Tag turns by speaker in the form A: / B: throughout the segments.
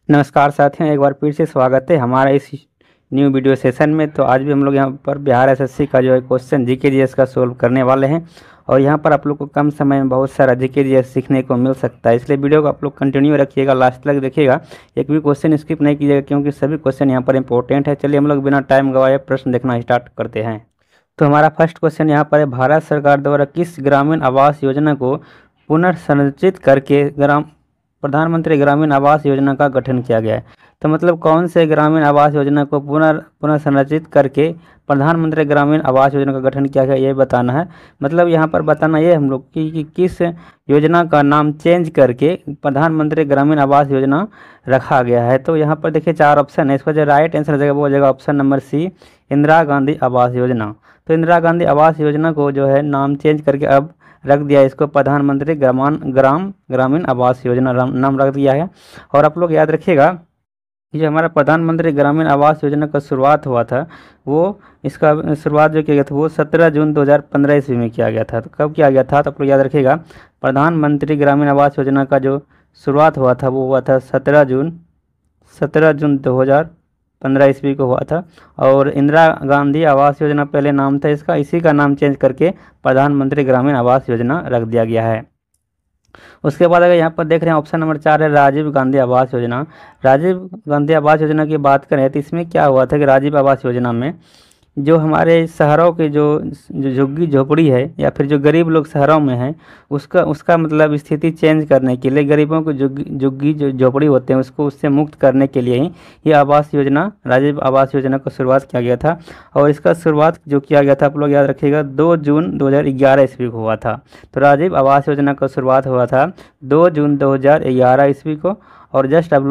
A: नमस्कार साथियों, एक बार फिर से स्वागत है हमारा इस न्यू वीडियो सेशन में। तो आज भी हम लोग यहाँ पर बिहार एसएससी का जो है क्वेश्चन जीके जीएस का सोल्व करने वाले हैं और यहाँ पर आप लोग को कम समय में बहुत सारा जीके जीएस सीखने को मिल सकता है। इसलिए वीडियो को आप लोग कंटिन्यू रखिएगा, लास्ट तक देखिएगा, एक भी क्वेश्चन स्किप नहीं कीजिएगा क्योंकि सभी क्वेश्चन यहाँ पर इंपॉर्टेंट है। चलिए हम लोग बिना टाइम गवाए प्रश्न देखना स्टार्ट करते हैं। तो हमारा फर्स्ट क्वेश्चन यहाँ पर है, भारत सरकार द्वारा किस ग्रामीण आवास योजना को पुनर्संरचित करके प्रधानमंत्री ग्रामीण आवास योजना का गठन किया गया है। तो मतलब कौन से ग्रामीण आवास योजना को पुनर्संरचित करके प्रधानमंत्री ग्रामीण आवास योजना का गठन किया गया, ये बताना है। मतलब यहाँ पर बताना ये हम लोग कि किस योजना का नाम चेंज करके प्रधानमंत्री ग्रामीण आवास योजना रखा गया है। तो यहाँ पर देखिए चार ऑप्शन है, इसका जो राइट आंसर हो जाएगा वो हो जाएगा option number C, Indira Gandhi आवास योजना। तो इंदिरा गांधी आवास योजना को जो है नाम चेंज करके अब रख दिया, इसको प्रधानमंत्री ग्रामीण आवास योजना नाम रख दिया है। और आप लोग याद रखिएगा कि जो हमारा प्रधानमंत्री ग्रामीण आवास योजना का शुरुआत हुआ था वो इसका शुरुआत जो किया गया था वो 17 जून 2015 ईस्वी में किया गया था। तो कब किया गया था तो आप लोग याद रखिएगा, प्रधानमंत्री ग्रामीण आवास योजना का जो शुरुआत हुआ था वो हुआ था 17 जून 2015 ईस्वी को हुआ था। और इंदिरा गांधी आवास योजना पहले नाम था इसका, इसी का नाम चेंज करके प्रधानमंत्री ग्रामीण आवास योजना रख दिया गया है। उसके बाद अगर यहाँ पर देख रहे हैं ऑप्शन नंबर 4 है राजीव गांधी आवास योजना। राजीव गांधी आवास योजना की बात करें तो इसमें क्या हुआ था कि राजीव आवास योजना में जो हमारे शहरों के जो झुग्गी झोपड़ी है या फिर जो गरीब लोग शहरों में हैं उसका मतलब स्थिति चेंज करने के लिए, गरीबों को झुग्गी जो झोपड़ी होते हैं उसको उससे मुक्त करने के लिए ही ये आवास योजना, राजीव आवास योजना का शुरुआत किया गया था। और इसका शुरुआत जो किया गया था आप लोग याद रखिएगा 2 जून 2011 ईस्वी को हुआ था। तो राजीव आवास योजना का शुरुआत हुआ था 2 जून 2011 ईस्वी को। और जस्ट अब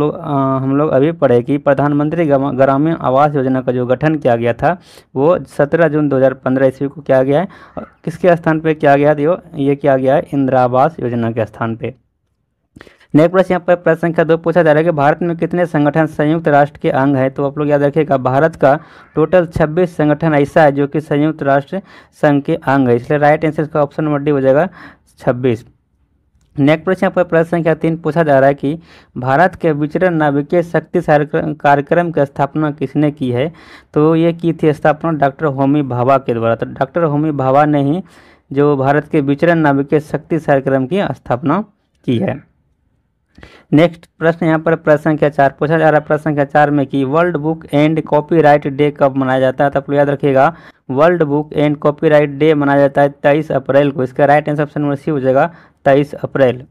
A: हम लोग अभी पढ़े कि प्रधानमंत्री ग्रामीण आवास योजना का जो गठन किया गया था वो 17 जून 2015 ईस्वी को किया गया है। और किसके स्थान पे किया गया था? ये किया गया है इंदिरा आवास योजना के स्थान पे। नेक्स्ट प्रश्न यहाँ पर प्रश्न संख्या 2 पूछा जा रहा है कि भारत में कितने संगठन संयुक्त राष्ट्र के अंग है। तो आप लोग याद रखिएगा भारत का टोटल 26 संगठन ऐसा है जो कि संयुक्त राष्ट्र संघ के अंग है, इसलिए राइट आंसर का ऑप्शन नंबर डी हो जाएगा 26। नेक्स्ट प्रश्न यहाँ पर प्रश्न संख्या 3 पूछा जा रहा है कि भारत के विचरण नाभिकीय शक्ति कार्यक्रम की स्थापना किसने की है। तो ये की थी स्थापना डॉक्टर होमी भाभा के द्वारा। तो डॉक्टर होमी भाभा ने ही जो भारत के विचरण नाभिकीय शक्ति कार्यक्रम की स्थापना की है। नेक्स्ट प्रश्न यहाँ पर प्रश्न संख्या 4 पूछा जा रहा है। प्रश्न संख्या 4 में कि world book and copyright day कब मनाया जाता है। तो आप लोग याद रखिएगा world book and copyright day मनाया जाता है 23 अप्रैल को। इसका right answer option number C हो जाएगा 23 अप्रैल।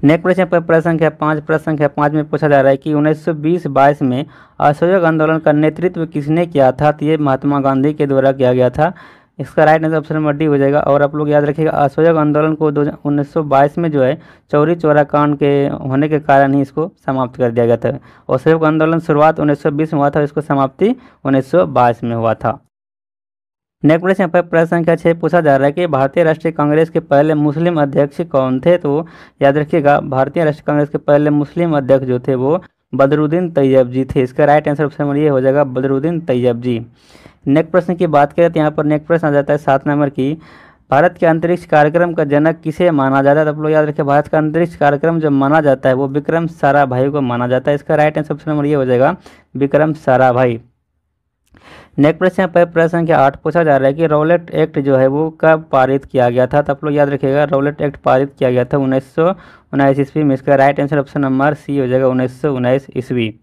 A: नेक्स्ट प्रश्न पर प्रश्न संख्या 5 प्रश्न संख्या 5 में पूछा जा रहा है कि 1920-22 में असहयोग आंदोलन का नेतृत्व किसने किया था। तो ये महात्मा गांधी के द्वारा किया गया था, इसका right answer option number D हो जाएगा। और आप लोग याद रखिएगा असहयोग आंदोलन को 1922 में जो है चौरी चौरा कांड के होने के कारण ही इसको समाप्त कर दिया गया था। असहयोग आंदोलन शुरुआत 1920 में हुआ था, इसको समाप्ति 1922 में हुआ था। नेक्स्ट प्रश्न पर प्रश्न संख्या 6 पूछा जा रहा है कि भारतीय राष्ट्रीय कांग्रेस के पहले मुस्लिम अध्यक्ष कौन थे। तो याद रखिएगा भारतीय राष्ट्रीय कांग्रेस के पहले मुस्लिम अध्यक्ष जो थे वो बदरुद्दीन तैयब जी थे, इसका राइट आंसर ऑप्शन नंबर ये हो जाएगा बदरुद्दीन तैयब जी। नेक्स्ट प्रश्न की बात करें तो यहाँ पर नेक्स्ट प्रश्न आ जाता है 7 नंबर की, भारत के अंतरिक्ष कार्यक्रम का जनक किसे माना जाता है। तो आप लोग याद रखिए भारत का अंतरिक्ष कार्यक्रम जो माना जाता है वो विक्रम साराभाई को माना जाता है, इसका राइट आंसर ऑप्शन नंबर ये हो जाएगा विक्रम साराभाई। नेक्स्ट प्रश्न पर प्रश्न संख्या 8 पूछा जा रहा है कि रॉलेट एक्ट जो है वो कब पारित किया गया था। तो आप लोग याद रखिएगा रॉलेट एक्ट पारित किया गया था 1919 ईस्वी में, इसका right answer option number C हो जाएगा 1919 ईस्वी।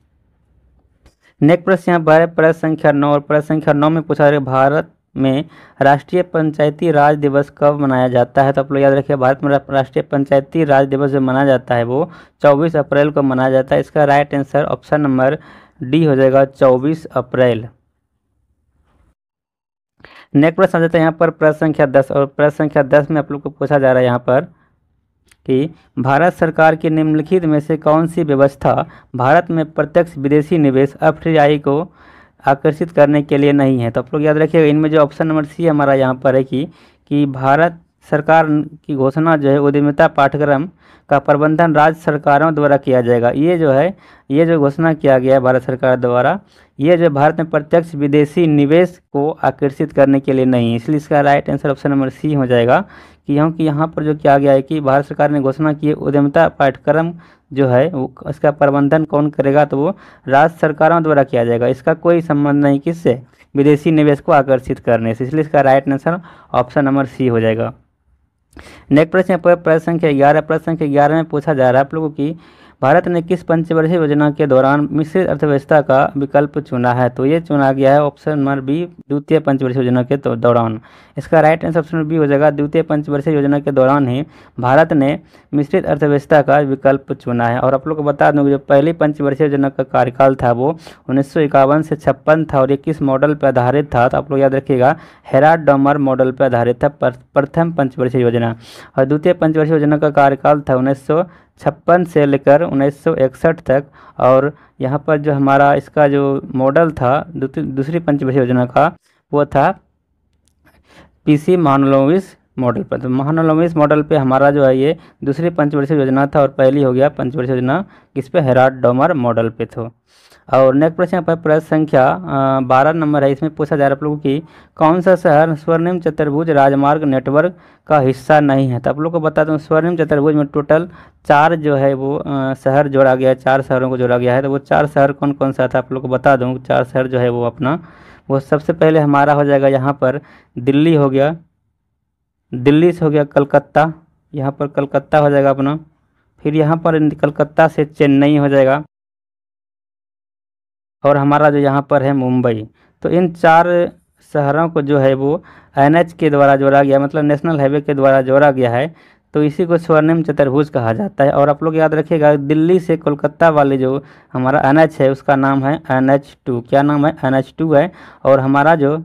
A: नेक्स्ट प्रश्न यहाँ पर प्रश्न संख्या 9 और प्रश्न संख्या 9 में पूछा जा रहा है भारत में राष्ट्रीय पंचायती राज दिवस कब मनाया जाता है। तो आप लोग याद रखिए भारत में राष्ट्रीय पंचायती राज दिवस जो मनाया जाता है वो 24 अप्रैल को मनाया जाता है, इसका right answer option number D हो जाएगा 24 अप्रैल। नेक्स्ट प्रश्न आ जाता है यहाँ पर प्रश्न संख्या 10 और प्रश्न संख्या 10 में आप लोग को पूछा जा रहा है यहाँ पर कि भारत सरकार की निम्नलिखित में से कौन सी व्यवस्था भारत में प्रत्यक्ष विदेशी निवेश एफडीआई को आकर्षित करने के लिए नहीं है। तो आप लोग याद रखिएगा इनमें जो ऑप्शन नंबर सी हमारा यहाँ पर है कि भारत सरकार की घोषणा जो है उद्यमिता पाठ्यक्रम का प्रबंधन राज्य सरकारों द्वारा किया जाएगा। ये जो है, ये जो घोषणा किया गया है भारत सरकार द्वारा, ये जो भारत में प्रत्यक्ष विदेशी निवेश को आकर्षित करने के लिए नहीं है, इसलिए इसका right answer option number C हो जाएगा। क्योंकि यहाँ पर जो किया गया है कि भारत सरकार ने घोषणा की है उद्यमिता पाठ्यक्रम जो है वो इसका प्रबंधन कौन करेगा, तो वो राज्य सरकारों द्वारा किया जाएगा। इसका कोई संबंध नहीं किससे, विदेशी निवेश को आकर्षित करने से, इसलिए इसका right answer option number C हो जाएगा। नेक्स्ट प्रश्न पर प्रश्न संख्या 11, प्रश्न संख्या 11 में पूछा जा रहा है आप लोगों की भारत ने किस पंचवर्षीय योजना के दौरान मिश्रित अर्थव्यवस्था का विकल्प चुना है, तो ये चुना गया है ऑप्शन नंबर बी, द्वितीय पंचवर्षीय योजना के दौरान। इसका राइट आंसर ऑप्शन बी हो जाएगा, द्वितीय पंचवर्षीय योजना के दौरान ही भारत ने मिश्रित अर्थव्यवस्था का विकल्प चुना है। और आप लोग को बता दूँ कि जो पहली पंचवर्षीय योजना का कार्यकाल था वो 1951 से 56 था और ये किस मॉडल पर आधारित था, तो आप लोग याद रखिएगा हेराल्ड डॉमर मॉडल पर आधारित था प्रथम पंचवर्षीय योजना। और द्वितीय पंचवर्षीय योजना का कार्यकाल था 1956 से लेकर 1961 तक। और यहाँ पर जो हमारा इसका जो मॉडल था दूसरी पंचवर्षीय योजना का वो था पीसी महालनोबिस मॉडल पर। तो महालनोबिस मॉडल पे हमारा जो है ये दूसरी पंचवर्षीय योजना था और पहली हो गया पंचवर्षीय योजना किस पे, हेराल्ड डॉमर मॉडल पे था। और नेक्स्ट प्रश्न पर प्रश्न संख्या 12 नंबर है, इसमें पूछा जा रहा है आप लोगों की कौन सा शहर स्वर्णिम चतुर्भुज राजमार्ग नेटवर्क का हिस्सा नहीं है, तो आप लोग को बता दूं स्वर्णिम चतुर्भुज में टोटल 4 जो है वो शहर जोड़ा गया है, 4 शहरों को जोड़ा गया है। तो वो 4 शहर कौन कौन सा था आप लोग को बता दूं, 4 शहर जो है वो अपना वो सबसे पहले हमारा हो जाएगा यहाँ पर दिल्ली हो गया, दिल्ली से हो गया कलकत्ता, यहाँ पर कलकत्ता हो जाएगा अपना, फिर यहाँ पर कलकत्ता से चेन्नई हो जाएगा और हमारा जो यहाँ पर है मुंबई। तो इन 4 शहरों को जो है वो NH के द्वारा जोड़ा गया, मतलब नेशनल हाईवे के द्वारा जोड़ा गया है, तो इसी को स्वर्णिम चतुर्भुज कहा जाता है। और आप लोग याद रखिएगा दिल्ली से कोलकाता वाले जो हमारा NH है उसका नाम है NH2, क्या नाम है, NH2 है। और हमारा जो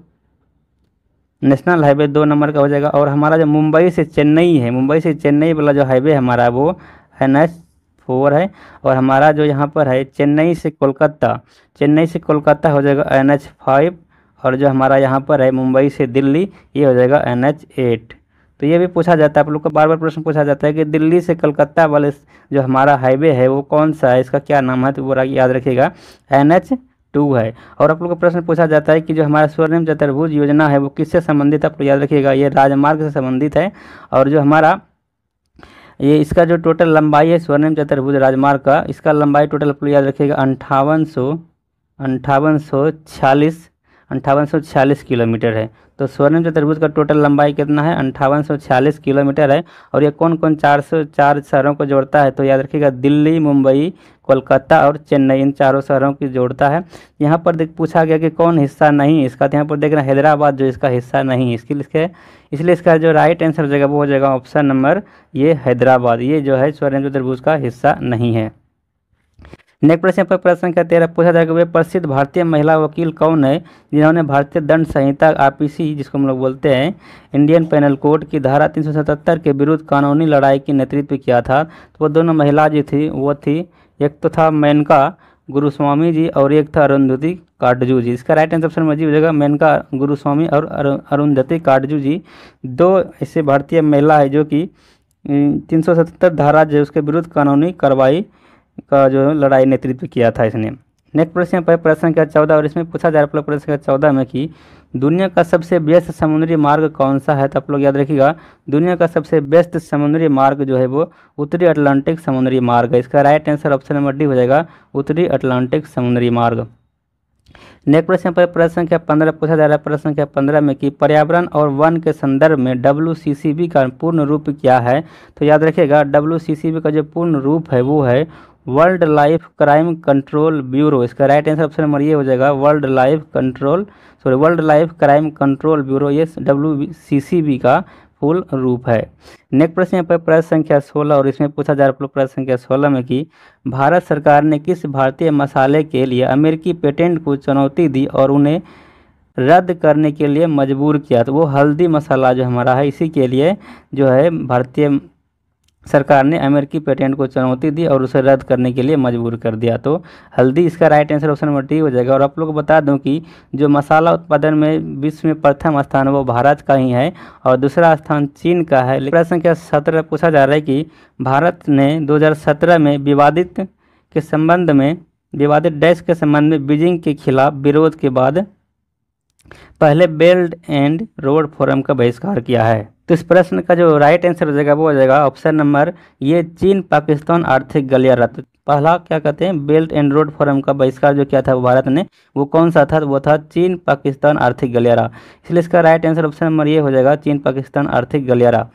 A: नेशनल हाईवे 2 नंबर का हो जाएगा। और हमारा जो मुंबई से चेन्नई है, मुंबई से चेन्नई वाला जो हाईवे हमारा वो NH4 है। और हमारा जो यहाँ पर है चेन्नई से कोलकाता, चेन्नई से कोलकाता हो जाएगा NH5। और जो हमारा यहाँ पर है मुंबई से दिल्ली ये हो जाएगा NH8। तो ये भी पूछा जाता है आप लोग को, बार बार प्रश्न पूछा जाता है कि दिल्ली से कलकत्ता वाले जो हमारा हाईवे है वो कौन सा है, इसका क्या नाम है, तो वो याद रखिएगा NH2 है। और आप लोग को प्रश्न पूछा जाता है कि जो हमारा स्वर्णिम चतुर्भुज योजना है वो किससे संबंधित है, आप लोग याद रखिएगा ये राजमार्ग से संबंधित है। और जो हमारा ये इसका जो टोटल लंबाई है स्वर्णिम चतुर्भुज राजमार्ग का, इसका लंबाई टोटल आप लोग याद रखिएगा 5846 किलोमीटर है। तो स्वर्णिम चतुर्भुज का टोटल लंबाई कितना है, 5846 किलोमीटर है। और ये कौन कौन 404 शहरों को जोड़ता है, तो याद रखिएगा दिल्ली, मुंबई, कोलकाता और चेन्नई, इन 4 शहरों की जोड़ता है। यहाँ पर पूछा गया कि कौन हिस्सा नहीं है इसका, तो यहाँ पर देख रहे हैं हैदराबाद जो इसका हिस्सा नहीं है, इसलिए इसका जो राइट आंसर हो जाएगा वो हो जाएगा ऑप्शन नंबर ये हैदराबाद, ये जो है स्वर्णिम चतुर्भुज का हिस्सा नहीं है। नेक्स्ट प्रश्न पर प्रश्न संख्या 13 पूछा जाएगा वे प्रसिद्ध भारतीय महिला वकील कौन है जिन्होंने भारतीय दंड संहिता IPC जिसको हम लोग बोलते हैं इंडियन पेनल कोड की धारा 377 के विरुद्ध कानूनी लड़ाई की नेतृत्व किया था। तो वो दोनों महिला जी थी वो थी, एक तो था मेनका गुरुस्वामी जी और एक था अरुंधति काटजू जी। इसका राइट आंसर ऑप्शन में जी हो जाएगा मेनका गुरुस्वामी और अरुंधति काटजू जी, 2 ऐसे भारतीय महिला है जो कि 377 धारा जो उसके विरुद्ध कानूनी कार्रवाई का जो लड़ाई नेतृत्व किया था इसने। नेक्स्ट प्रश्न पर प्रश्न संख्या 14 और इसमें पूछा जा रहा है प्रश्न संख्या 14 में कि दुनिया का सबसे व्यस्त समुद्री मार्ग कौन सा है, तो आप लोग याद रखिएगा दुनिया का सबसे व्यस्त समुद्री मार्ग जो है वो उत्तरी अटलांटिक समुद्री मार्ग है। इसका right answer option number D हो जाएगा उत्तरी अटलांटिक समुद्री मार्ग। नेक्स्ट प्रश्न पर प्रश्न संख्या 15 पूछा जा रहा है प्रश्न संख्या 15 में कि पर्यावरण और वन के संदर्भ में WCCB का पूर्ण रूप क्या है, तो याद रखिएगा WCCB का जो पूर्ण रूप है वो है world life crime control bureau. इसका राइट आंसर ऑप्शन नंबर ये हो जाएगा world life crime control bureau, ये WCCB का फुल रूप है। नेक्स्ट प्रश्न पर प्रश्न संख्या 16 और इसमें पूछा जा रहा है प्रश्न संख्या 16 में कि भारत सरकार ने किस भारतीय मसाले के लिए अमेरिकी पेटेंट को चुनौती दी और उन्हें रद्द करने के लिए मजबूर किया, तो वो हल्दी मसाला जो हमारा है इसी के लिए जो है भारतीय सरकार ने अमेरिकी पेटेंट को चुनौती दी और उसे रद्द करने के लिए मजबूर कर दिया। तो हल्दी इसका right answer option number D हो जाएगा। और आप लोग को बता दूं कि जो मसाला उत्पादन में विश्व में प्रथम स्थान वो भारत का ही है और दूसरा स्थान चीन का है। प्रश्न संख्या 17 पूछा जा रहा है कि भारत ने 2017 में विवादित डैश के संबंध में बीजिंग के खिलाफ विरोध के बाद पहले बेल्ट एंड रोड फोरम का बहिष्कार किया है। तो इस प्रश्न का जो राइट आंसर हो जाएगा वो हो जाएगा ऑप्शन नंबर ये, चीन पाकिस्तान आर्थिक गलियारा। तो पहला क्या कहते हैं, बेल्ट एंड रोड फोरम का बहिष्कार जो किया था भारत ने, वो कौन सा था, वो था चीन पाकिस्तान आर्थिक गलियारा। इसलिए इसका राइट आंसर ऑप्शन नंबर ये हो जाएगा, चीन पाकिस्तान आर्थिक गलियारा।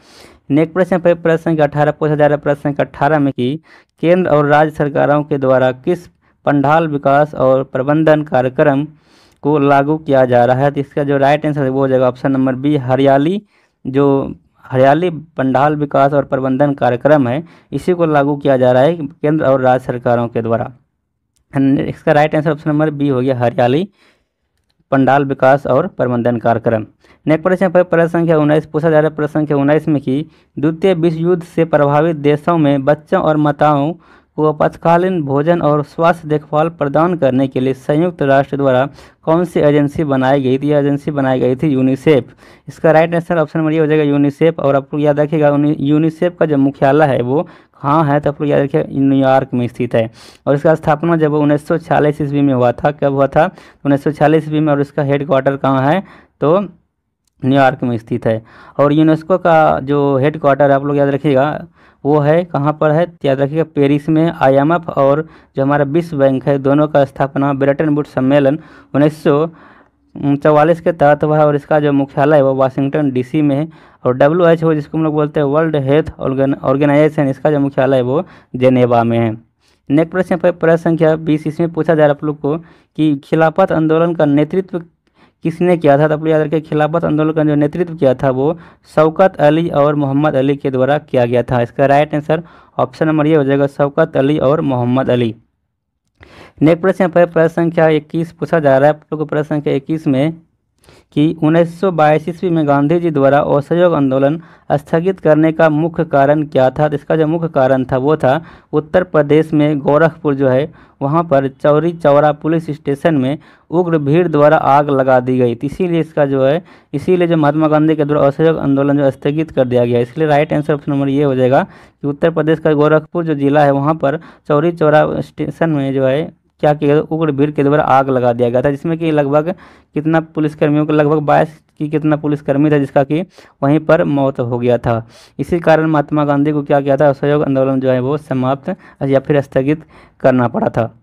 A: नेक्स्ट प्रश्न पर प्रश्न संख्या 18 पूछा जा रहा है। प्रश्न संख्या 18 में कि केंद्र और राज्य सरकारों के द्वारा किस पंडाल विकास और प्रबंधन कार्यक्रम को लागू किया जा रहा है। तो इसका जो राइट आंसर है वो हो जाएगा ऑप्शन नंबर बी, हरियाली पंडाल विकास और प्रबंधन कार्यक्रम है, इसी को लागू किया जा रहा है केंद्र और राज्य सरकारों के द्वारा। इसका right answer option number B हो गया, हरियाली पंडाल विकास और प्रबंधन कार्यक्रम। नेक्स्ट प्रश्न पर प्रश्न संख्या 19 पूछा जा रहा है। प्रश्न संख्या 19 में कि द्वितीय विश्व युद्ध से प्रभावित देशों में बच्चों और माताओं को आपातकालीन भोजन और स्वास्थ्य देखभाल प्रदान करने के लिए संयुक्त राष्ट्र द्वारा कौन सी एजेंसी बनाई गई थी। यह एजेंसी बनाई गई थी यूनिसेफ। इसका राइट आंसर ऑप्शन नंबर ये हो जाएगा, यूनिसेफ। और आपको याद रखिएगा यूनिसेफ का जो मुख्यालय है वो कहाँ है, तो आप लोग याद रखिए न्यूयॉर्क में स्थित है। और इसका स्थापना जब 1946 ईस्वी में हुआ था, कब हुआ था, 1946 ईस्वी में। और इसका हेडक्वार्टर कहाँ है, तो न्यूयॉर्क में स्थित है। और यूनेस्को का जो हेडक्वार्टर आप लोग याद रखिएगा वो है कहाँ पर है, याद रखिएगा पेरिस में। IMF और जो हमारा विश्व बैंक है, दोनों का स्थापना ब्रेटन वुड्स सम्मेलन 1944 के तहत हुआ है। और इसका जो मुख्यालय है वो वाशिंगटन DC में है। और WHO जिसको हम लोग बोलते हैं वर्ल्ड हेल्थ ऑर्गेनाइजेशन, इसका जो मुख्यालय है वो जेनेवा में है। नेक्स्ट प्रश्न पर प्रश्न संख्या 20 इसमें पूछा जा रहा है आप लोग को कि खिलाफत आंदोलन का नेतृत्व किसने किया था। तो आप लोग याद रखिए खिलाफत आंदोलन का जो नेतृत्व किया था वो शौकत अली और मोहम्मद अली के द्वारा किया गया था। इसका राइट आंसर ऑप्शन नंबर ये हो जाएगा, शौकत अली और मोहम्मद अली। नेक्स्ट प्रश्न पर प्रश्न संख्या 21 पूछा जा रहा है आप लोग को। प्रश्न संख्या 21 में कि 1922 ईस्वी में गांधी जी द्वारा असहयोग आंदोलन स्थगित करने का मुख्य कारण क्या था। तो इसका जो मुख्य कारण था वो था उत्तर प्रदेश में गोरखपुर जो है वहाँ पर चौरी चौरा पुलिस स्टेशन में उग्र भीड़ द्वारा आग लगा दी गई थी। इसीलिए जो महात्मा गांधी के द्वारा असहयोग आंदोलन जो स्थगित कर दिया गया। इसलिए राइट आंसर ऑप्शन नंबर ये हो जाएगा कि उत्तर प्रदेश का गोरखपुर जो जिला है वहाँ पर चौरी चौरा स्टेशन में जो है क्या किया गया, उग्र भीड़ के द्वारा आग लगा दिया गया था, जिसमें कि लगभग कितना पुलिसकर्मियों को, लगभग 22 की कितना पुलिसकर्मी था जिसका कि वहीं पर मौत हो गया था। इसी कारण महात्मा गांधी को क्या किया था, असहयोग आंदोलन जो है वो समाप्त या फिर स्थगित करना पड़ा था।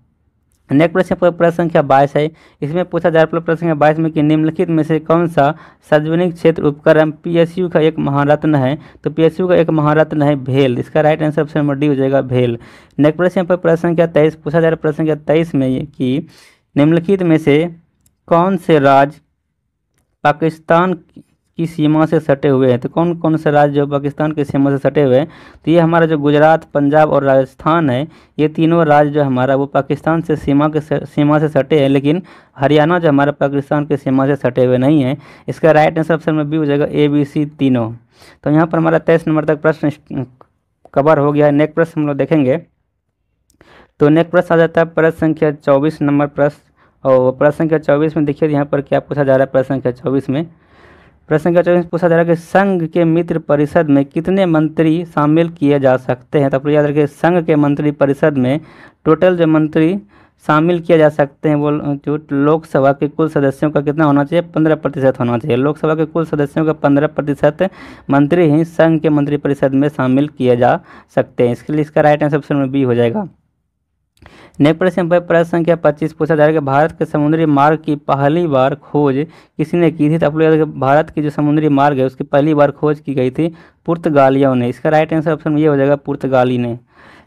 A: नेक्स्ट प्रश्न पर प्रश्न संख्या 22 है। इसमें पूछा जा रहा है प्रश्न संख्या 22 में कि निम्नलिखित में से कौन सा सार्वजनिक क्षेत्र उपक्रम PSU का एक महारत्न है। तो PSU का एक महारत्न है भेल। इसका right answer option number D हो जाएगा, भेल। नेक्स्ट प्रश्न पर प्रश्न संख्या 23 पूछा जा रहा है। प्रश्न संख्या 23 में कि निम्नलिखित में से कौन से राज्य पाकिस्तान की सीमा से सटे हुए हैं। तो कौन कौन से राज्य जो पाकिस्तान की सीमा से सटे हुए हैं, तो ये हमारा जो गुजरात, पंजाब और राजस्थान है, ये तीनों राज्य जो हमारा वो पाकिस्तान से सीमा से सटे हैं। लेकिन हरियाणा जो हमारा पाकिस्तान की सीमा से सटे हुए नहीं है। इसका राइट आंसर ऑप्शन में बी हो जाएगा, ABC तीनों। तो यहाँ पर हमारा 23 नंबर तक प्रश्न कवर हो गया है। नेक्स्ट प्रश्न हम लोग देखेंगे। तो नेक्स्ट प्रश्न आ जाता है प्रश्न संख्या 24 नंबर प्रश्न। और प्रश्न संख्या 24 में देखिए यहाँ पर क्या पूछा जा रहा है। प्रश्न संख्या 24 में पूछा जा रहा है कि संघ के मित्र परिषद में कितने मंत्री शामिल किए जा सकते हैं। तो आप याद रखिए संघ के मंत्री परिषद में टोटल जो मंत्री शामिल किए जा सकते हैं वो जो लोकसभा के कुल सदस्यों का कितना होना चाहिए, 15% होना चाहिए। लोकसभा के कुल सदस्यों का 15% मंत्री ही संघ के मंत्री परिषद में शामिल किए जा सकते हैं। इसके लिए इसका राइट आंसर ऑप्शन में बी हो जाएगा। नेक्स्ट प्रश्न पर प्रश्न संख्या 25 पूछा जा रहा है कि भारत के समुद्री मार्ग की पहली बार खोज किसने की थी। तो आप लोग भारत की जो समुद्री मार्ग है उसकी पहली बार खोज की गई थी पुर्तगालियों ने। इसका राइट आंसर ऑप्शन में ये हो जाएगा, पुर्तगाली ने।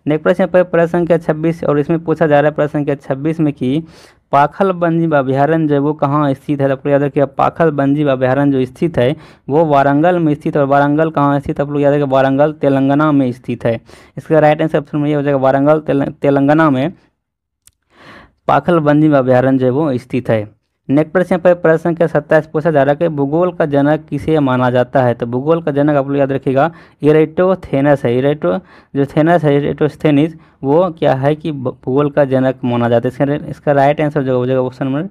A: नेक्स्ट प्रश्न पर प्रश्न संख्या 26 और इसमें पूछा जा रहा है प्रश्न संख्या 26 में कि पाखल वन्यजीव अभ्यारण्य जो वो कहाँ स्थित है। तो आप लोग याद रखिए पाखल वन्यजीव अभ्यारण्य जो स्थित है वो वारंगल में स्थित है। और वारंगल कहाँ स्थित, आप लोग याद रखिए वारंगल तेलंगाना में स्थित है। इसका राइट आंसर ऑप्शन में ये हो जाएगा, वारंगल तेलंगाना में पाखल वन्यजीव अभ्यारण्य जो है वो स्थित है। नेक्स्ट प्रश्न पर प्रश्न संख्या 27 पूछा जा रहा है कि भूगोल का जनक किसे माना जाता है। तो भूगोल का जनक आप लोग याद रखिएगा इरेटोथेनस है। इरेटोथेनस है, इरेटोस्थेनिस, वो क्या है कि भूगोल का जनक माना जाता है। इसका राइट आंसर जो हो जाएगा ऑप्शन नंबर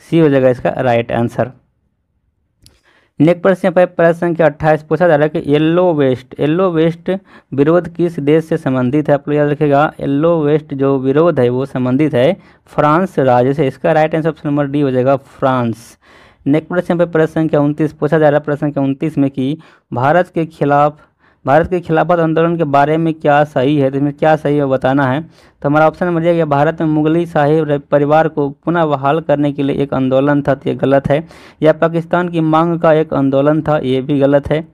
A: सी हो जाएगा इसका राइट आंसर। नेक्स्ट प्रश्न पर प्रश्न संख्या 28 पूछा जा रहा है कि येलो वेस्ट विरोध किस देश से संबंधित है। आप लोग याद रखिएगा येलो वेस्ट जो विरोध है वो संबंधित है फ्रांस राज्य से। इसका right answer option number D हो जाएगा फ्रांस। नेक्स्ट प्रश्न पर प्रश्न संख्या 29 पूछा जा रहा है प्रश्न संख्या 29 में कि भारत के खिलाफत आंदोलन के बारे में क्या सही है, तो इसमें क्या सही है बताना है। तो हमारा ऑप्शन नंबर ये भारत में मुगली शाही परिवार को पुनः बहाल करने के लिए एक आंदोलन था, तो ये गलत है। यह पाकिस्तान की मांग का एक आंदोलन था, ये भी गलत है।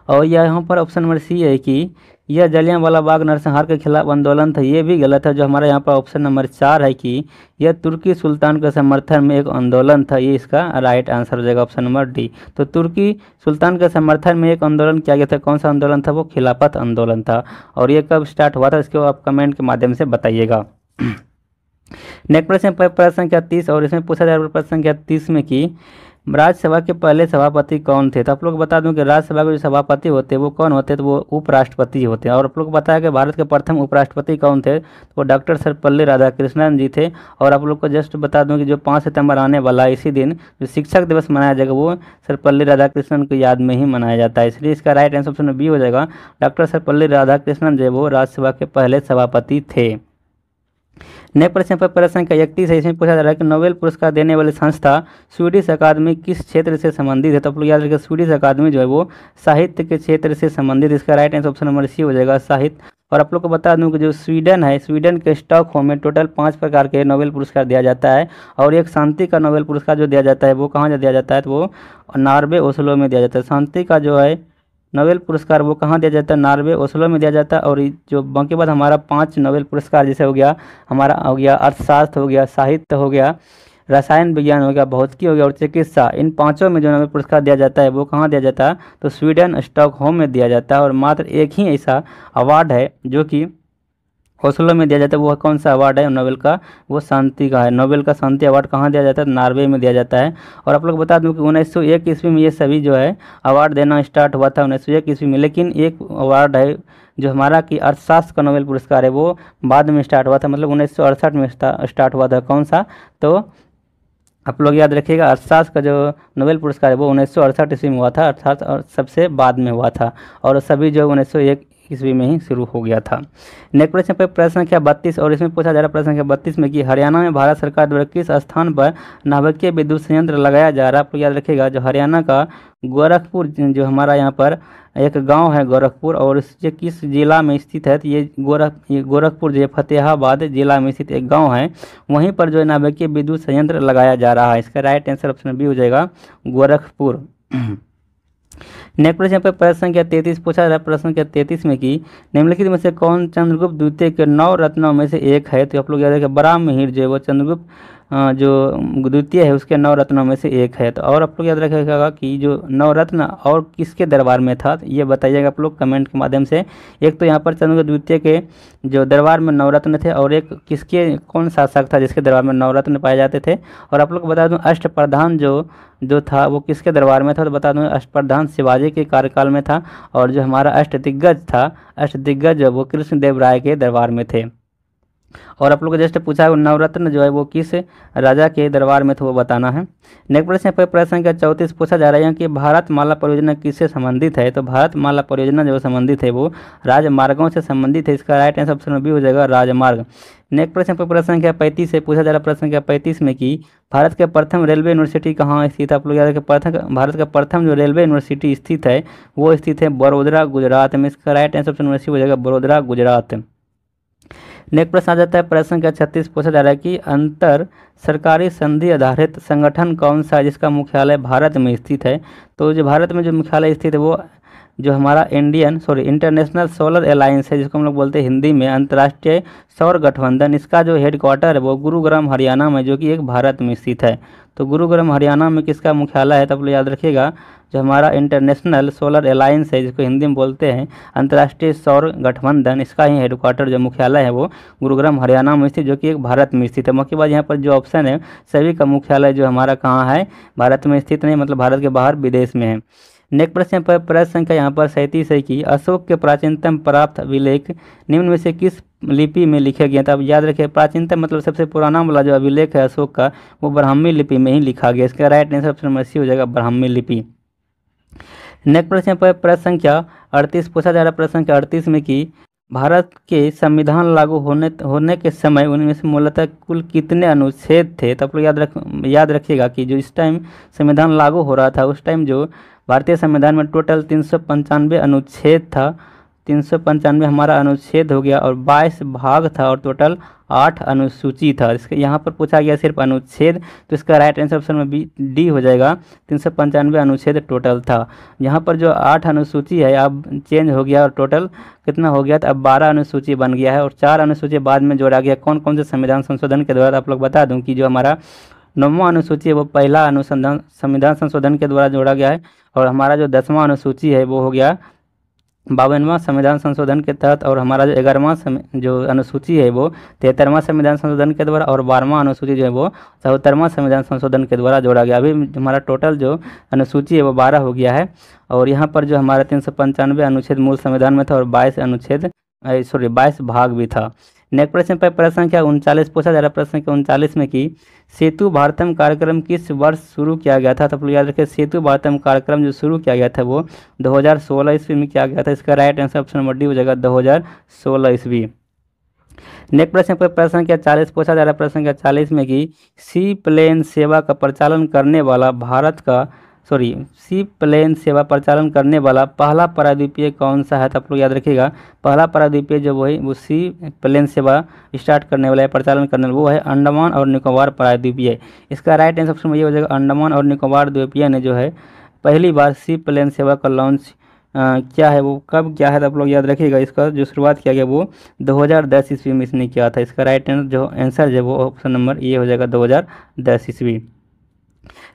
A: और यहाँ पर ऑप्शन नंबर सी है कि यह जलियांवाला बाग नरसंहार के खिलाफ आंदोलन था, ये भी गलत है। जो हमारा यहाँ पर ऑप्शन नंबर 4 है कि यह तुर्की सुल्तान के समर्थन में एक आंदोलन था, ये इसका राइट आंसर हो जाएगा ऑप्शन नंबर डी। तो तुर्की सुल्तान के समर्थन में एक आंदोलन किया गया था, कौन सा आंदोलन था, वो खिलाफत आंदोलन था। और ये कब स्टार्ट हुआ था इसको आप कमेंट के माध्यम से बताइएगा। नेक्स्ट प्रश्न प्रश्न संख्या 30 और इसमें पूछा जा रहा है प्रश्न संख्या 30 में कि राज्यसभा के पहले सभापति कौन थे। तो आप लोग बता दूं कि राज्यसभा के जो सभापति होते हैं वो कौन होते हैं, तो वो उपराष्ट्रपति होते हैं। और आप लोग बताया कि भारत के प्रथम उपराष्ट्रपति कौन थे, तो वो डॉक्टर सर्वपल्ली राधाकृष्णन जी थे। और आप लोग को जस्ट बता दूं कि जो 5 सितंबर आने वाला इसी दिन जो शिक्षक दिवस मनाया जाएगा वो सर्वपल्ली राधाकृष्णन की याद में ही मनाया जाता है, इसलिए इसका राइट आंसर ऑप्शन बी हो जाएगा। डॉक्टर सर्वपल्ली राधाकृष्णन जो वो राज्यसभा के पहले सभापति थे। नेक्स्ट प्रश्न पर प्रश्न संख्या 31 है। इसमें पूछा जा रहा है कि नोबेल पुरस्कार देने वाली संस्था स्वीडिश अकादमी किस क्षेत्र से संबंधित है। तो आप लोग याद रखिए स्वीडिश अकादमी जो है वो साहित्य के क्षेत्र से संबंधित, इसका right answer option number C हो जाएगा साहित्य। और आप लोग को बता दूं कि जो स्वीडन है, स्वीडन के स्टॉकहोम में टोटल 5 प्रकार के नोबेल पुरस्कार दिया जाता है। और एक शांति का नोबेल पुरस्कार जो दिया जाता है वो कहाँ दिया जाता है, तो वो नॉर्वे ओस्लो में दिया जाता है। शांति का जो है नोबेल पुरस्कार वो कहाँ दिया जाता है, नॉर्वे ओस्लो में दिया जाता है। और जो बाकी बाद हमारा 5 नोबेल पुरस्कार जैसे हो गया हमारा हो गया अर्थशास्त्र हो गया, साहित्य हो गया, रसायन विज्ञान हो गया, भौतिकी हो गया और चिकित्सा, इन 5 में जो नोबेल पुरस्कार दिया जाता है वो कहाँ दिया जाता है, तो स्वीडन स्टॉकहोम में दिया जाता है। और मात्र एक ही ऐसा अवार्ड है जो कि ओस्लो में दिया जाता है, वो कौन सा अवार्ड है नोबेल का, वो शांति का है। नोबेल का शांति अवार्ड कहाँ दिया जाता है, नॉर्वे में दिया जाता है। और आप लोग बता दूं कि 1901 ईस्वी में ये सभी जो है अवार्ड देना स्टार्ट हुआ था 1901 ईस्वी में। लेकिन एक अवार्ड है जो हमारा कि अर्थशास्त्र का नोबेल पुरस्कार है वो बाद में स्टार्ट हुआ था, मतलब 1968 में स्टार्ट हुआ था। कौन सा, तो आप लोग याद रखिएगा अर्थशास्त्र का जो नोबेल पुरस्कार है वो 1968 ईस्वी में हुआ था, अर्थात और सबसे बाद में हुआ था। और सभी जो 1901 ईस्वी में ही शुरू हो गया था। नेक्स्ट प्रश्न पर प्रश्न संख्या 32 और इसमें पूछा जा रहा है प्रश्न संख्या 32 में कि हरियाणा में भारत सरकार द्वारा किस स्थान पर नाभिकीय विद्युत संयंत्र लगाया जा रहा है। आप लोग याद रखिएगा जो हरियाणा का गोरखपुर जो हमारा यहाँ पर एक गांव है गोरखपुर, और ये किस जिला में स्थित है, तो ये गोरखपुर जो फतेहाबाद जिला में स्थित एक गाँव है, वहीं पर जो नाभिकीय विद्युत संयंत्र लगाया जा रहा है। इसका राइट आंसर ऑप्शन बी हो जाएगा गोरखपुर। नेक्स्ट प्रश्न पर प्रश्न संख्या 33 पूछा जा रहा है प्रश्न संख्या 33 में कि निम्नलिखित में से कौन चंद्रगुप्त द्वितीय के 9 रत्नों में से एक है। तो आप लोग याद रखें बराहमिहिर जो है वो चंद्रगुप्त जो द्वितीय है उसके 9 रत्नों में से एक है। तो और आप लोग याद रखिएगा कि जो 9 रत्न और किसके दरबार में था, ये बताइएगा आप लोग कमेंट के माध्यम से। एक तो यहाँ पर चंद्रगुप्त द्वितीय के जो दरबार में 9 रत्न थे, और एक किसके कौन शासक था जिसके दरबार में 9 रत्न पाए जाते थे। और आप लोग को बता दूँ अष्टप्रधान जो था वो किसके दरबार में था, तो बता दूँ अष्टप्रधान शिवाजी के कार्यकाल में था। और जो हमारा अष्टदिग्गज था, अष्टदिग्गज वो कृष्णदेव राय के दरबार में थे। और आप लोग को जस्ट पूछा है नवरत्न जो है वो किस राजा के दरबार में थे, वो बताना है। नेक्स्ट प्रश्न पर प्रश्न संख्या 34 पूछा जा रहा है कि भारतमाला परियोजना किससे संबंधित है। तो भारतमाला परियोजना जो संबंधित है वो राजमार्गों से संबंधित है। इसका राइट आंसर ऑप्शन बी हो जाएगा राजमार्ग। नेक्स्ट प्रश्न पर प्रश्न संख्या 35 से पूछा जा रहा है प्रश्न संख्या 35 में कि भारत के प्रथम रेलवे यूनिवर्सिटी कहाँ स्थित है। आप लोग याद रखें भारत का प्रथम जो रेलवे यूनिवर्सिटी स्थित है वो स्थित है बड़ोदरा गुजरात में। इसका राइट आंसर ऑप्शन सी हो जाएगा बड़ोदरा गुजरात। नेक्स्ट प्रश्न आ जाता है प्रश्न संख्या 36 पूछा जा रहा है कि अंतर सरकारी संधि आधारित संगठन कौन सा है जिसका मुख्यालय भारत में स्थित है। तो जो भारत में जो मुख्यालय स्थित है वो जो हमारा इंटरनेशनल सोलर अलायंस है, जिसको हम लोग बोलते हैं हिंदी में अंतर्राष्ट्रीय सौर गठबंधन, इसका जो हेडक्वार्टर है वो गुरुग्राम हरियाणा में, जो कि एक भारत में स्थित है। तो गुरुग्राम हरियाणा में किसका मुख्यालय है, तो आप लोग याद रखिएगा, जो हमारा इंटरनेशनल सोलर अलायंस है, जिसको हिंदी में बोलते हैं अंतर्राष्ट्रीय सौर गठबंधन, इसका ही हेडक्वार्टर जो मुख्यालय है वो गुरुग्राम हरियाणा में स्थित, जो कि एक भारत में स्थित है। मुख्य बात यहाँ पर जो ऑप्शन है, सभी का मुख्यालय जो हमारा कहाँ है, भारत में स्थित नहीं, मतलब भारत के बाहर विदेश में है। नेक्स्ट प्रश्न पर प्रश्न संख्या यहाँ पर 37 है कि अशोक के प्राचीनतम प्राप्त अभिलेख निम्न में से किस लिपि में लिखे गए। तो आप याद रखिए, प्राचीनतम मतलब सबसे पुराना वाला जो अभिलेख है अशोक का, वो ब्राह्मी लिपि में ही लिखा गया। इसका right answer option number C हो जाएगा, ब्राह्मी लिपि। नेक्स्ट प्रश्न पर प्रश्न संख्या 38 पूछा जा रहा है, प्रश्न संख्या 38 में कि भारत के संविधान लागू होने के समय उनमें से मूलतः कुल कितने अनुच्छेद थे। तो आप लोग याद रखिएगा कि जो इस टाइम संविधान लागू हो रहा था, उस टाइम जो भारतीय संविधान में टोटल 395 अनुच्छेद था, 395 हमारा अनुच्छेद हो गया, और 22 भाग था, और टोटल 8 अनुसूची था। इसके यहाँ पर पूछा गया सिर्फ अनुच्छेद, तो इसका राइट आंसर ऑप्शन में डी हो जाएगा, 395 अनुच्छेद टोटल था। यहाँ पर जो 8 अनुसूची है अब चेंज हो गया, और टोटल कितना हो गया, तो अब 12 अनुसूची बन गया है, और 4 अनुसूची बाद में जोड़ा गया। कौन कौन से संविधान संशोधन के द्वारा, आप लोग बता दूं कि जो हमारा 9वां अनुसूची है वो पहला अनुसंधान संविधान संशोधन के द्वारा जोड़ा गया है, और हमारा जो 10वां अनुसूची है वो हो गया 52वां संविधान संशोधन के तहत, और हमारा जो 11वां जो अनुसूची है वो 73वां संविधान संशोधन के द्वारा, और 12वां अनुसूची जो है वो 74वां संविधान संशोधन के द्वारा जोड़ा गया। अभी हमारा टोटल जो अनुसूची है वो 12 हो गया है, और यहाँ पर जो हमारा 395 अनुच्छेद मूल संविधान में था, और 22 भाग भी था। नेक्स्ट प्रश्न पर प्रश्न संख्या 39 पूछा जा रहा है, प्रश्न संख्या 39 में कि सेतु भारतम कार्यक्रम किस वर्ष शुरू किया गया था। तो आप लोग याद रखिए, सेतु भारतम कार्यक्रम जो शुरू किया गया था वो 2016 ईस्वी में किया गया था। इसका right answer option number D हो जाएगा, 2016 ईस्वी। नेक्स्ट प्रश्न पर प्रश्न संख्या 40 पूछा जा रहा है, प्रश्न संख्या 40 में कि सी प्लेन सेवा का प्रचालन करने वाला सी प्लेन सेवा प्रचालन करने वाला पहला प्रायद्वीपीय कौन सा है। तो आप लोग याद रखिएगा, पहला प्रायद्वीपीय जो वो सी प्लेन सेवा स्टार्ट करने वाला है, प्रचालन करने वाला, वो है अंडमान और निकोबार प्रायद्वीपीय। इसका राइट आंसर ऑप्शन में ये हो जाएगा, अंडमान और निकोबार द्वीपीय ने जो है पहली बार सी प्लेन सेवा का लॉन्च क्या है, वो कब किया है। तो आप लोग याद रखिएगा, इसका जो शुरुआत किया गया वो 2010 ईस्वी में इसने किया था। इसका राइट आंसर जो वो ऑप्शन नंबर ये हो जाएगा, 2010 ईस्वी।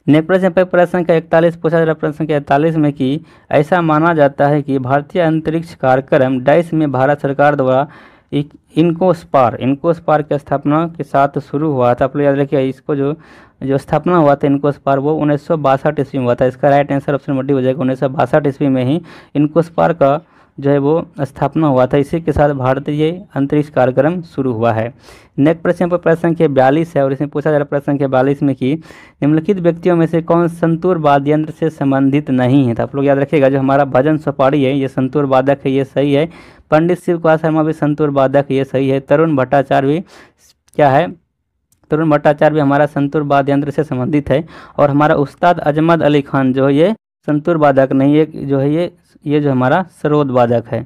A: नेक्स्ट प्रश्न पर प्रश्न संख्या 41 पूछा जा रहा है, प्रश्न संख्या 41 में कि ऐसा माना जाता है कि भारतीय अंतरिक्ष कार्यक्रम डैश में भारत सरकार द्वारा इनकोस्पार की स्थापना के साथ शुरू हुआ था। आप लोग याद रखिए, इसको जो स्थापना हुआ था इनकोस्पार, वो 1962 ईस्वी में हुआ था। इसका right answer option number D हो जाएगा, 1962 ईस्वी में ही इनकोस्पार का जो है वो स्थापना हुआ था। इसी के साथ भारतीय अंतरिक्ष कार्यक्रम शुरू हुआ है। नेक्स्ट प्रश्न पर प्रश्न संख्या 42 है, और इसमें पूछा जा रहा है प्रश्न संख्या 42 में कि निम्नलिखित व्यक्तियों में से कौन संतूर वाद्य यंत्र से संबंधित नहीं है। तो आप लोग याद रखिएगा, जो हमारा भजन सुपारी है ये संतूर वादक है, ये सही है। पंडित शिव कुमार शर्मा भी संतूर वादक है, ये सही है। तरुण भट्टाचार्य भी क्या है, तरुण भट्टाचार्य भी हमारा संतूर वाद्य यंत्र से संबंधित है। और हमारा उस्ताद अजमत अली खान जो है ये संतूर वादक नहीं, ये जो है ये जो हमारा सरोद वादक है।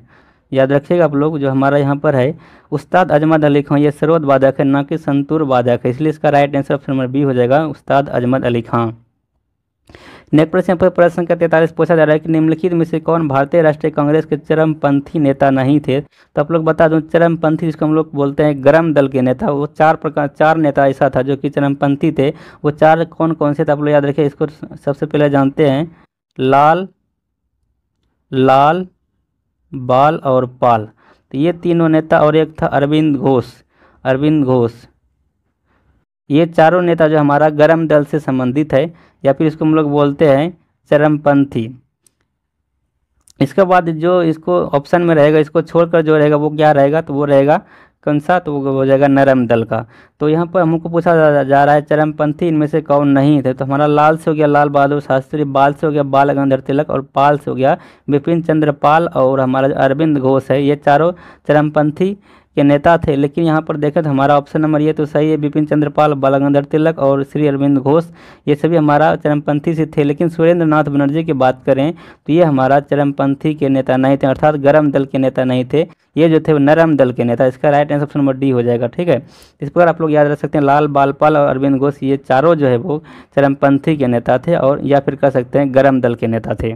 A: याद रखिएगा आप लोग, जो हमारा यहाँ पर है उस्ताद अजमत अली खान, ये सरोद वादक है, ना कि संतूर वादक है। इसलिए इसका right answer option number B हो जाएगा, उस्ताद अजमत अली खान। नेक्स्ट प्रश्न पर प्रश्न संख्या 43 पूछा जा रहा है कि निम्नलिखित में से कौन भारतीय राष्ट्रीय कांग्रेस के चरमपंथी नेता नहीं थे। तो आप लोग बता दूं, चरमपंथी जिसको हम लोग बोलते हैं गरम दल के नेता, वो चार नेता ऐसा था जो कि चरमपंथी थे। वो चार कौन कौन से थे, आप लोग याद रखिए। इसको सबसे पहले जानते हैं, लाल, बाल और पाल, तो ये तीनों नेता, और एक था अरविंद घोष। ये चारों नेता जो हमारा गरम दल से संबंधित है, या फिर इसको हम लोग बोलते हैं चरमपंथी। इसके बाद जो इसको ऑप्शन में रहेगा, इसको छोड़कर जो रहेगा वो क्या रहेगा, तो वो रहेगा कौन सा, तो वो हो जाएगा नरम दल का। तो यहाँ पर हमको पूछा जा रहा है चरमपंथी इनमें से कौन नहीं थे। तो हमारा लाल से हो गया लाल बहादुर शास्त्री, बाल से हो गया बाल गंगाधर तिलक, और पाल से हो गया बिपिन चंद्र पाल, और हमारा जो अरविंद घोष है, ये चारों चरमपंथी के नेता थे। लेकिन यहाँ पर देखें तो हमारा ऑप्शन नंबर ये तो सही है, बिपिन चंद्र पाल, बाल गंगाधर तिलक और श्री अरविंद घोष, ये सभी हमारा चरमपंथी से थे। लेकिन सुरेंद्र नाथ बनर्जी की बात करें तो ये हमारा चरमपंथी के नेता नहीं थे, अर्थात गरम दल के नेता नहीं थे। ये जो थे वो नरम दल के नेता। इसका right answer option number D हो जाएगा, ठीक है। इस प्रकार आप लोग याद रख सकते हैं, लाल, बाल, पाल और अरविंद घोष, ये चारों जो है वो चरमपंथी के नेता थे, और या फिर कह सकते हैं गरम दल के नेता थे।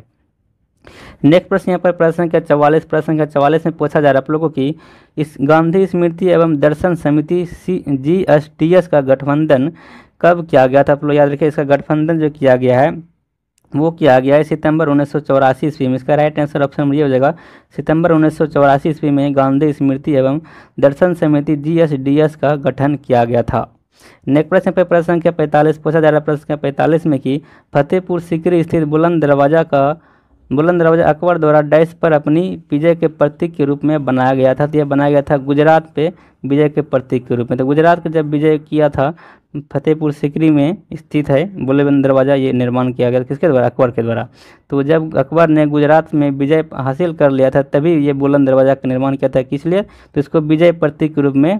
A: नेक्स्ट प्रश्न यहाँ पर प्रश्न संख्या 44, प्रश्न संख्या 44 में पूछा जा रहा है आप लोगों की इस गांधी स्मृति एवं दर्शन समिति GSTS का गठबंधन कब किया गया था। आप लोग याद रखिए, इसका गठबंधन जो किया गया है वो किया गया है सितंबर 1984 ईस्वी में। इसका राइट आंसर ऑप्शन नंबर ये हो जाएगा, सितंबर 1984 ईस्वी में गांधी स्मृति एवं दर्शन समिति GSDS का गठन किया गया था। नेक्स्ट प्रश्न पे प्रश्न संख्या 45 पूछा जा रहा है प्रश्न संख्या 45 में कि फतेहपुर सीकरी स्थित बुलंद दरवाजा अकबर द्वारा डैश पर अपनी विजय के प्रतीक के रूप में बनाया गया था। तो यह बनाया गया था गुजरात पे विजय के प्रतीक के रूप में। तो गुजरात का जब विजय किया था फतेहपुर सीकरी में स्थित है बुलंद दरवाजा, ये निर्माण किया गया किसके द्वारा, अकबर के द्वारा। तो जब अकबर ने गुजरात में विजय हासिल कर लिया था तभी ये बुलंद दरवाजा का निर्माण किया था। किस लिए, तो इसको विजय प्रतीक के रूप में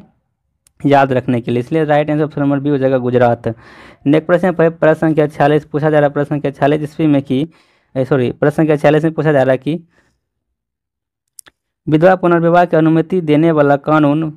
A: याद रखने के लिए, इसलिए right answer option number B हो जाएगा गुजरात। नेक्स्ट प्रश्न प्रश्न संख्या 46 पूछा जा रहा है प्रश्न संख्या 46 ईस्वी में कि प्रश्न संख्या 46 में पूछा जा रहा है कि विधवा पुनर्विवाह की अनुमति देने वाला कानून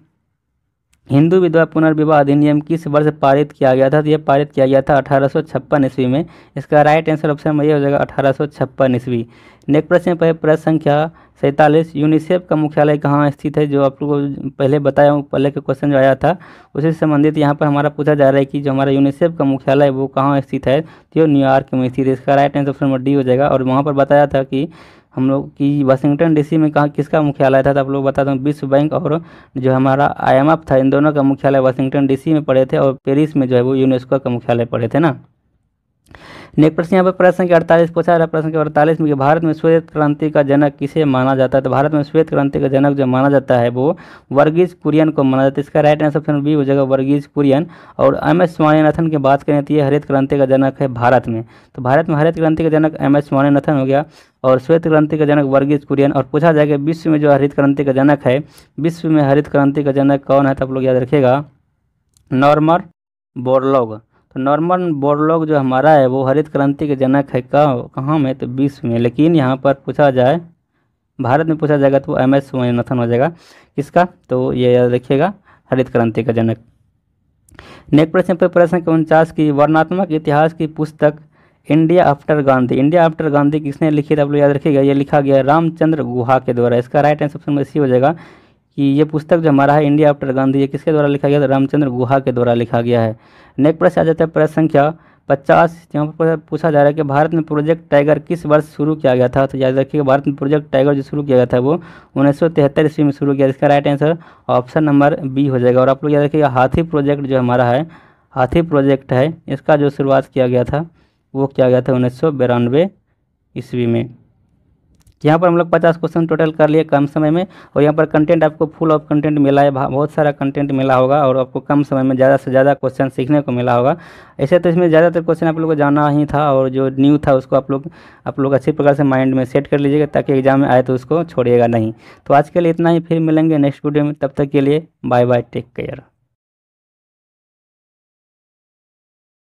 A: हिंदू विधवा पुनर्विवाह अधिनियम किस वर्ष पारित किया गया था। तो यह पारित किया गया था 1856 ईस्वी में। इसका राइट आंसर ऑप्शन में ये हो जाएगा 1856 ईस्वी। नेक्स्ट प्रश्न पर प्रश्न संख्या 47 यूनिसेफ का मुख्यालय कहाँ स्थित है। जो आप लोगों को पहले बताया हूँ, पहले का क्वेश्चन जो आया था उसी से संबंधित यहाँ पर हमारा पूछा जा रहा है कि जो हमारा यूनिसेफ का मुख्यालय वो कहाँ स्थित है। तो न्यूयॉर्क में स्थित है। इसका right answer option number D हो जाएगा। और वहाँ पर बताया था कि हम लोग की वाशिंगटन DC में कहाँ किसका मुख्यालय था। तो आप लोग बता दूँ विश्व बैंक और जो हमारा IMF था, इन दोनों का मुख्यालय वाशिंगटन DC में पड़े थे और पेरिस में जो है वो यूनेस्को का मुख्यालय पड़े थे ना। नेक्स्ट प्रश्न यहाँ पर प्रश्न संख्या 48 पूछा रहा है प्रश्न संख्या 48 में कि भारत में श्वेत क्रांति का जनक किसे माना जाता है। तो भारत में श्वेत क्रांति का जनक जो माना जाता है वो वर्गीज कुरियन को माना जाता है। इसका राइट आंसर ऑप्शन बी हो जाएगा वर्गीज कुरियन। और MS स्वामीनाथन की बात करें तो ये हरित क्रांति का जनक है भारत में। तो भारत में हरित क्रांति का जनक MS स्वामीनाथन हो गया और श्वेत क्रांति का जनक वर्गीज कुरियन। और पूछा जाएगा विश्व में जो हरित क्रांति का जनक है, विश्व में हरित क्रांति का जनक कौन है। तो आप लोग याद रखिएगा नॉर्मन बोरलॉग। तो नॉर्मन बोरलॉग जो हमारा है वो हरित क्रांति के जनक है कहाँ में, तो विश्व में। लेकिन यहाँ पर पूछा जाए भारत में पूछा जाएगा तो MS स्वामीनाथन हो जाएगा किसका, तो ये याद रखिएगा हरित क्रांति का जनक। नेक्स्ट प्रश्न पर प्रश्न 49 की वर्णनात्मक इतिहास की पुस्तक India after Gandhi, India after Gandhi किसने लिखी था। आप लोग याद रखिएगा ये लिखा गया रामचंद्र गुहा के द्वारा। इसका राइट आंसर ऑप्शन में सी हो जाएगा कि ये पुस्तक जो हमारा है इंडिया आफ्टर गांधी ये किसके द्वारा लिखा गया था, रामचंद्र गुहा के द्वारा लिखा गया है। नेक्स्ट प्रश्न आ जाता है प्रश्न संख्या 50 यहाँ पर पूछा जा रहा है कि भारत में प्रोजेक्ट टाइगर किस वर्ष शुरू किया गया था। तो याद रखिएगा भारत में प्रोजेक्ट टाइगर जो शुरू किया गया था वो 1973 ईस्वी में शुरू किया। इसका right answer option number B हो जाएगा। और आप लोग याद रखिएगा हाथी प्रोजेक्ट जो हमारा है, हाथी प्रोजेक्ट है, इसका जो शुरुआत किया गया था वो किया गया था 1992 ईस्वी में। यहाँ पर हम लोग 50 क्वेश्चन टोटल कर लिए कम समय में। और यहाँ पर कंटेंट आपको फुल ऑफ कंटेंट मिला है, बहुत सारा कंटेंट मिला होगा और आपको कम समय में ज़्यादा से ज़्यादा क्वेश्चन सीखने को मिला होगा। ऐसे तो इसमें ज़्यादातर क्वेश्चन आप लोगों को जाना ही था और जो न्यू था उसको आप लोग अच्छी प्रकार से माइंड में सेट कर लीजिएगा ताकि एग्जाम में आए तो उसको छोड़िएगा नहीं। तो आज के लिए इतना ही, फिर मिलेंगे नेक्स्ट वीडियो में। तब तक के लिए बाय बाय, टेक केयर।